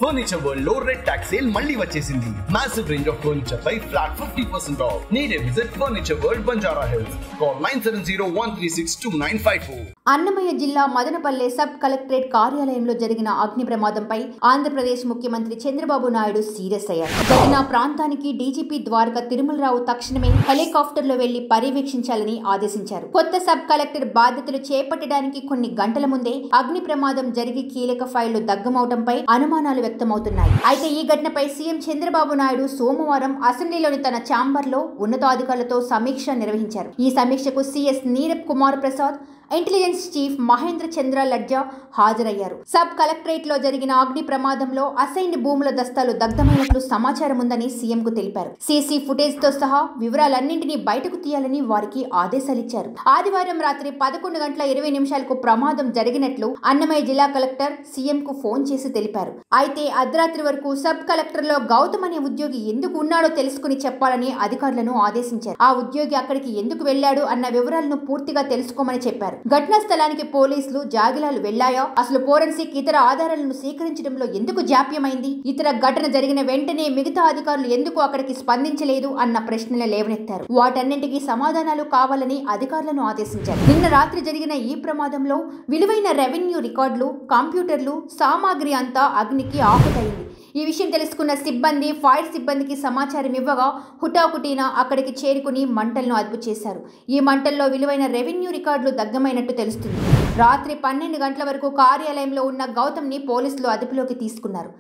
Furniture World లో red talks sale మళ్ళీ వచ్చేసింది. Massive range of furniture pi flat 50% off. Need a visit Furniture World Banjara Hills. Call 9701362954. Annamayya జిల్లా Madanapalle sub collectorate కార్యాలయంలో జరిగిన అగ్ని ప్రమాదంపై ఆంధ్రప్రదేశ్ ముఖ్యమంత్రి చంద్రబాబు నాయుడు సీరియస్ అయ్యారు. ఘటనా ప్రాంతానికి డీజీపీ ద్వారకా తిరుమలరావు తక్షణమే హెలికాప్టర్లో వెళ్లి పర్యవేక్షించాలని ఆదేశించారు. కొత్త సబ్ కలెక్టర్ బాధ్యతలు చేపట్టడానికి కొన్ని గంటల ముందే అగ్ని ప్రమాదం జరిగి కీలక ఫైళ్లు దగ్ధమవడంపై అనుమానాలు వ్యక్తమవుతున్నాయి. అయితే ఈ ఘటనపై సీఎం చంద్రబాబు నాయుడు సోమవారం అసెంబ్లీలోని తన ఛాంబర్లో ఉన్నతాధికారులతో సమీక్ష నిర్వహించారు. ఈ సమీక్షకు CS Nirab Kumar Prasad, intelligence chief Mahendra Chandra Laddha హాజరయ్యారు. సబ్ కలెక్టరేట్ లో జరిగిన అగ్ని ప్రమాదంలో అసైన్డ్ భూముల దస్తాలు దగ్ధమైనట్లు సమాచారం ఉందని సీఎంకు తెలిపారు. సీసీ ఫుటేజ్ తో సహా వివరాలన్నింటినీ బయటకు తీయాలని వారికి ఆదేశాలిచ్చారు. ఆదివారం రాత్రి 11:20 ప్రమాదం జరిగినట్లు అన్నమయ్య జిల్లా కలెక్టర్ సీఎంకు ఫోన్ చేసి తెలిపారు. అయితే అర్ధరాత్రి వరకు సబ్ కలెక్టర్ లో గౌతమ్ అనే ఉద్యోగి ఎందుకు ఉన్నాడో తెలుసుకుని చెప్పాలని అధికారులను ఆదేశించారు. ఆ ఉద్యోగి అక్కడికి ఎందుకు వెళ్లాడు అన్న వివరాలను పూర్తిగా తెలుసుకోమని చెప్పారు. ఘటనా స్థలానికి పోలీసులు జాగిలాలు వెళ్లాయా, అసలు ఫోరెన్సిక్ ఇతర ఆధారాలను సేకరించడంలో ఎందుకు జాప్యమైంది, ఇతర ఘటన జరిగిన వెంటనే మిగతా అధికారులు ఎందుకు అక్కడికి స్పందించలేదు అన్న ప్రశ్నలు లేవనెత్తారు. వాటన్నింటికీ సమాధానాలు కావాలని అధికారులను ఆదేశించారు. నిన్న రాత్రి జరిగిన ఈ ప్రమాదంలో విలువైన రెవెన్యూ రికార్డులు, కంప్యూటర్లు, సామాగ్రి అంతా అగ్నికి ఆహుతైంది. ఈ విషయం తెలుసుకున్న సిబ్బంది ఫైర్ సిబ్బందికి సమాచారం ఇవ్వగా హుటాహుటిన అక్కడికి చేరుకుని మంటలను అదుపు చేశారు. ఈ మంటల్లో విలువైన రెవెన్యూ రికార్డులు దగ్ధమైనట్టు తెలుస్తుంది. రాత్రి 12 గంటల వరకు కార్యాలయంలో ఉన్న గౌతమ్ ని పోలీసులు అదుపులోకి తీసుకున్నారు.